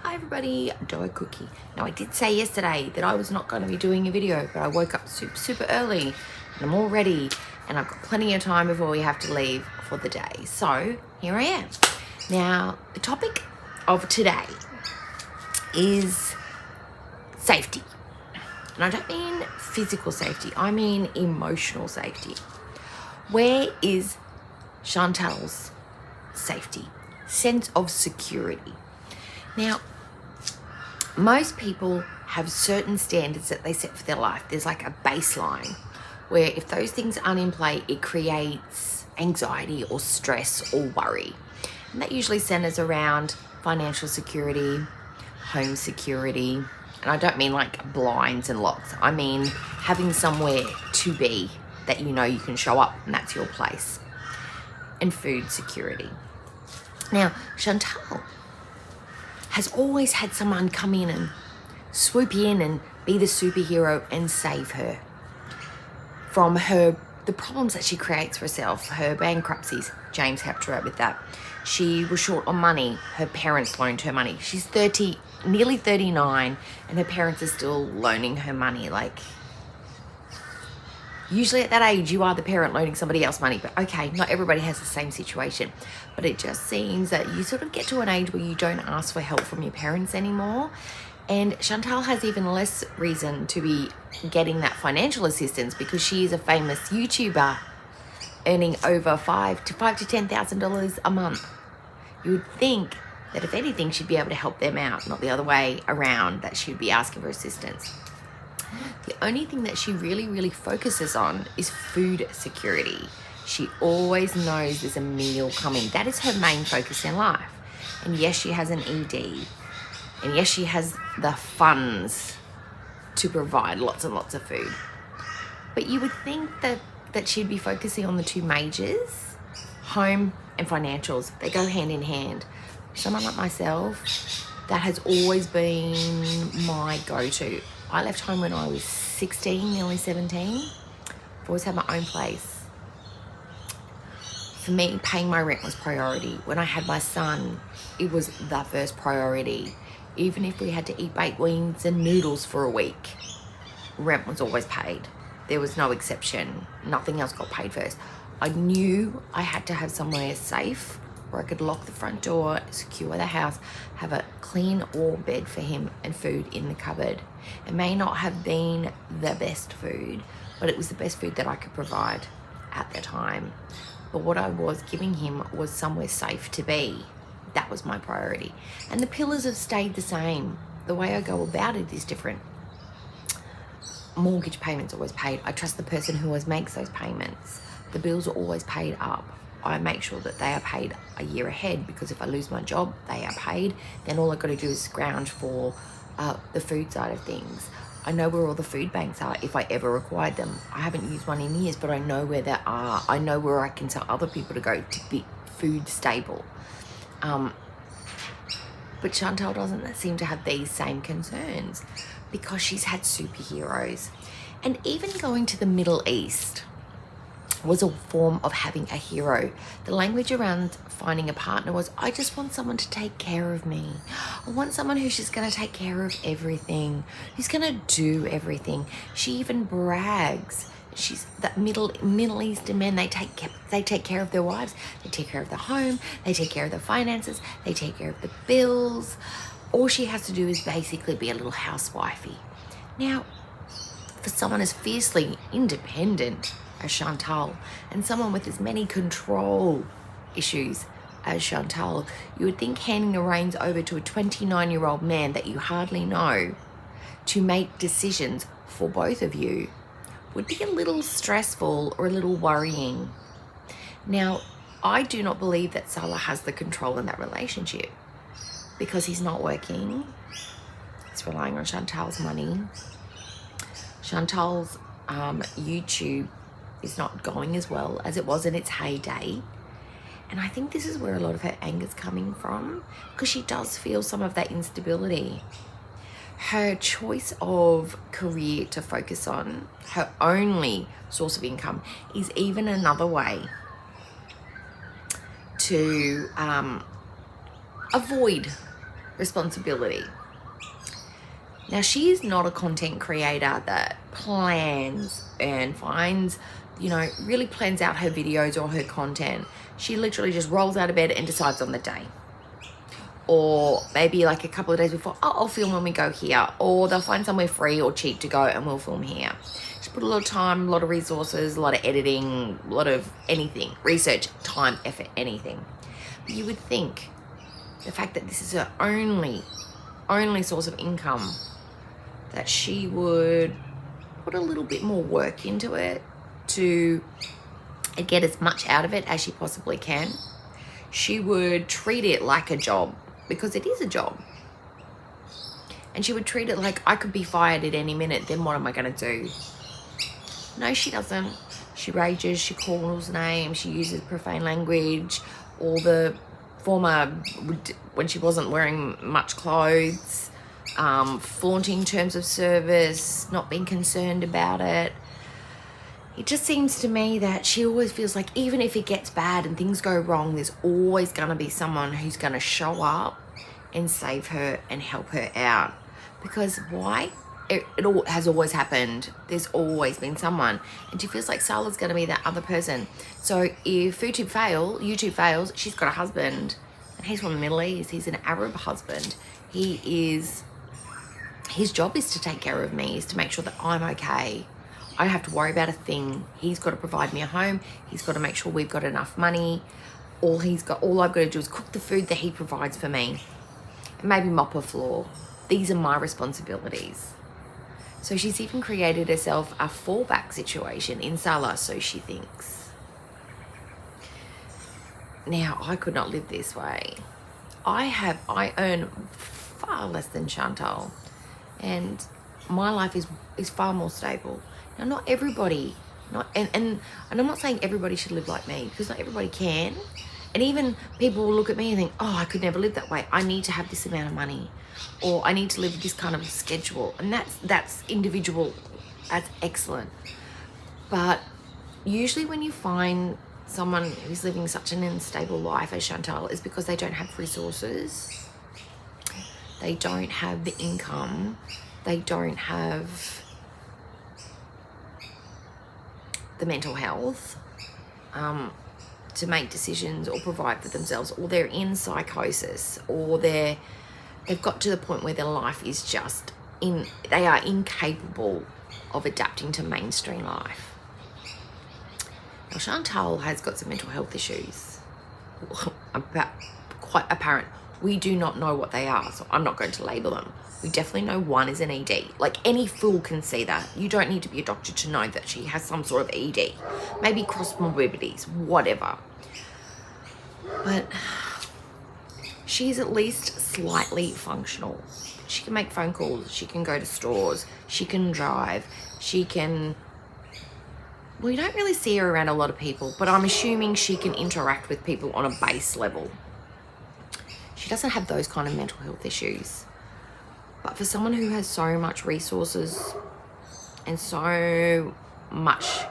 Hi everybody, Dough Cookie. Now I did say yesterday that I was not going to be doing a video, but I woke up super early and I'm all ready and I've got plenty of time before we have to leave for the day. So here I am. Now the topic of today is safety. And I don't mean physical safety, I mean emotional safety. Where is Chantal's safety, sense of security? Now, most people have certain standards that they set for their life. There's like a baseline where if those things aren't in play, it creates anxiety or stress or worry. And that usually centers around financial security, home security. And I don't mean like blinds and locks. I mean having somewhere to be that you know you can show up and that's your place. And food security. Now, Chantal has always had someone come in and swoop in and be the superhero and save her from the problems that she creates for herself, her bankruptcies. James helped her out with that. She was short on money. Her parents loaned her money. She's nearly 39, and her parents are still loaning her money. Like, usually at that age, you are the parent loaning somebody else money, but okay, not everybody has the same situation. But it just seems that you sort of get to an age where you don't ask for help from your parents anymore. And Chantal has even less reason to be getting that financial assistance because she is a famous YouTuber earning over $5,000 to $10,000 a month. You would think that if anything, she'd be able to help them out, not the other way around, that she'd be asking for assistance. The only thing that she really focuses on is food security. She always knows there's a meal coming. That is her main focus in life. And yes, she has an ED. And yes, she has the funds to provide lots and lots of food. But you would think that she'd be focusing on the two majors, home and financials. They go hand in hand. Someone like myself, that has always been my go-to. I left home when I was 16, nearly 17. I've always had my own place. For me, paying my rent was priority. When I had my son, it was the first priority. Even if we had to eat baked wings and noodles for a week, rent was always paid. There was no exception. Nothing else got paid first. I knew I had to have somewhere safe where I could lock the front door, secure the house, have a clean warm bed for him and food in the cupboard. It may not have been the best food, but it was the best food that I could provide at the time. But what I was giving him was somewhere safe to be. That was my priority. And the pillars have stayed the same. The way I go about it is different. Mortgage payments are always paid. I trust the person who always makes those payments. The bills are always paid up. I make sure that they are paid a year ahead because if I lose my job, they are paid. Then all I've got to do is scrounge for the food side of things. I know where all the food banks are if I ever required them. I haven't used one in years, but I know where they are. I know where I can tell other people to go to be food stable. But Chantal doesn't seem to have these same concerns because she's had superheroes. And even going to the Middle East was a form of having a hero. The language around finding a partner was, I just want someone to take care of me. I want someone who's just going to take care of everything, who's going to do everything. She even brags. She's that Middle Eastern men, they take care of their wives, they take care of the home, they take care of the finances, they take care of the bills. All she has to do is basically be a little housewifey. Now, for someone as fiercely independent as Chantal, and someone with as many control issues as Chantal, you would think handing the reins over to a 29-year-old man that you hardly know to make decisions for both of you would be a little stressful or a little worrying. Now, I do not believe that Salah has the control in that relationship because he's not working. He's relying on Chantal's money. Chantal's YouTube is not going as well as it was in its heyday. And I think this is where a lot of her anger is coming from because she does feel some of that instability. Her choice of career to focus on, her only source of income, is even another way to avoid responsibility. Now, she is not a content creator that plans and finds, really plans out her videos or her content. She literally just rolls out of bed and decides on the day. Or maybe like a couple of days before, oh, I'll film when we go here. Or they'll find somewhere free or cheap to go and we'll film here. She put a lot of time, a lot of resources, a lot of editing, a lot of anything, research, time, effort, anything. But you would think the fact that this is her only source of income, that she would put a little bit more work into it to get as much out of it as she possibly can. She would treat it like a job, because it is a job. And she would treat it like, I could be fired at any minute, then what am I going to do? No, she doesn't. She rages, she calls names, she uses profane language, all the former, when she wasn't wearing much clothes, flaunting terms of service, not being concerned about it. It just seems to me that she always feels like even if it gets bad and things go wrong, there's always going to be someone who's going to show up and save her and help her out. Because why? It all has always happened. There's always been someone. And she feels like Sala's going to be that other person. So if YouTube fails, she's got a husband. And he's from the Middle East. He's an Arab husband. His job is to take care of me, is to make sure that I'm okay. I don't have to worry about a thing. He's got to provide me a home. He's got to make sure we've got enough money. All I've got to do is cook the food that he provides for me. And maybe mop a floor. These are my responsibilities. So she's even created herself a fallback situation in Sala, so she thinks. Now, I could not live this way. I earn far less than Chantal, and my life is far more stable. Now, not everybody, and I'm not saying everybody should live like me, because not everybody can. And even people will look at me and think, oh, I could never live that way. I need to have this amount of money, or I need to live this kind of schedule. And that's individual. That's excellent. But usually when you find someone who's living such an unstable life as Chantal, is because they don't have resources. They don't have the income. They don't have the mental health to make decisions or provide for themselves, or they're in psychosis, or they've got to the point where their life is just they are incapable of adapting to mainstream life. Now, Chantal has got some mental health issues, quite apparent. We do not know what they are, so I'm not going to label them. We definitely know one is an ED. Like, any fool can see that. You don't need to be a doctor to know that she has some sort of ED. Maybe cross morbidities, whatever. But she's at least slightly functional. She can make phone calls. She can go to stores. She can drive. She can... Well, you don't really see her around a lot of people, but I'm assuming she can interact with people on a base level. She doesn't have those kind of mental health issues. But for someone who has so much resources and so much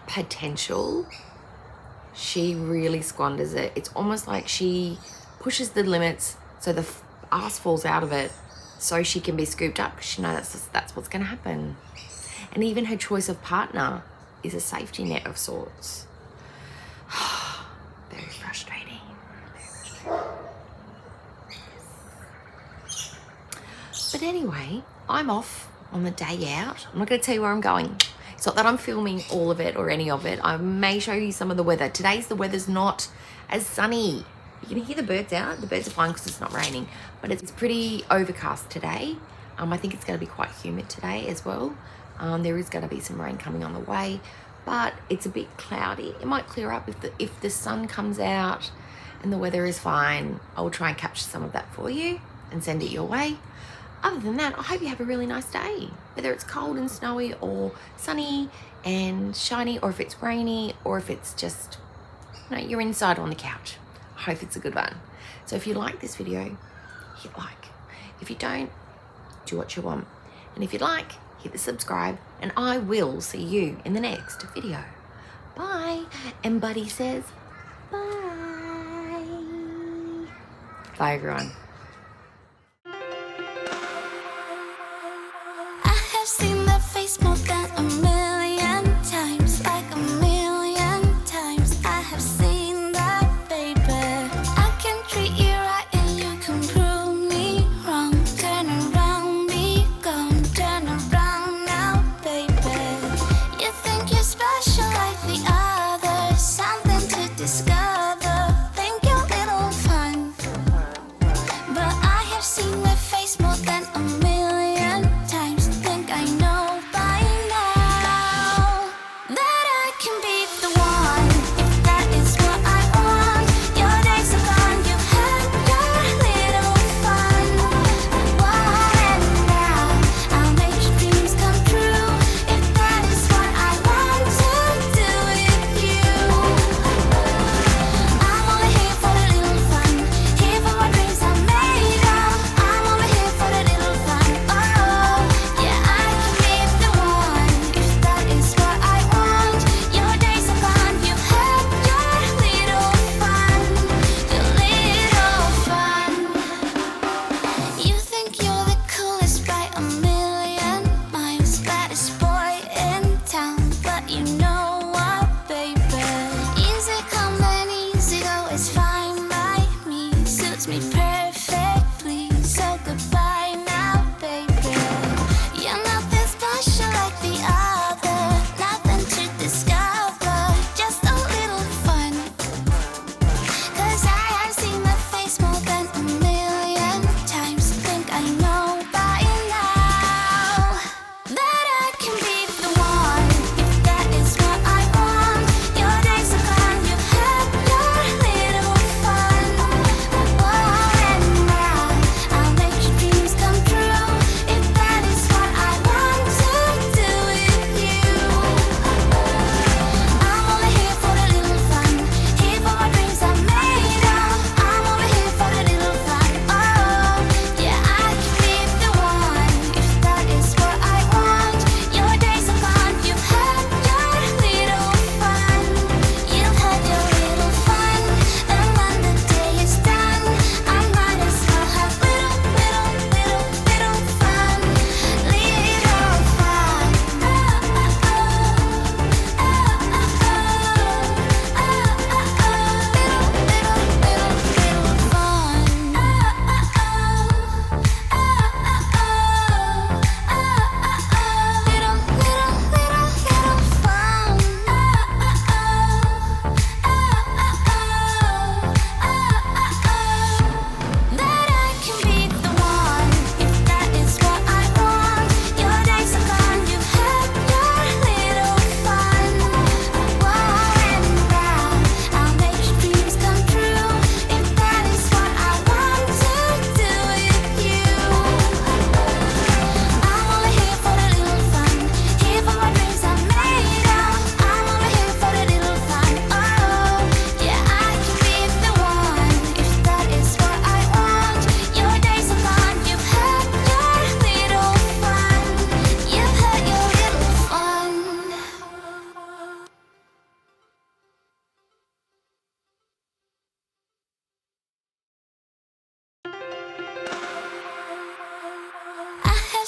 potential, she really squanders it. It's almost like she pushes the limits so the ass falls out of it so she can be scooped up, because she knows that's what's going to happen. And even her choice of partner is a safety net of sorts. Very frustrating. But anyway, I'm off on the day out. I'm not going to tell you where I'm going. It's not that I'm filming all of it or any of it. I may show you some of the weather. The weather's not as sunny. You can hear the birds out. The birds are fine because it's not raining. But it's pretty overcast today. I think it's going to be quite humid today as well. There is going to be some rain coming on the way. But it's a bit cloudy. It might clear up if the sun comes out and the weather is fine. I will try and capture some of that for you and send it your way. Other than that, I hope you have a really nice day. Whether it's cold and snowy, or sunny and shiny, or if it's rainy, or if it's just, you're inside on the couch. I hope it's a good one. So if you like this video, hit like. If you don't, do what you want. And if you like, hit the subscribe, and I will see you in the next video. Bye. And Buddy says bye. Bye, everyone.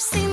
seen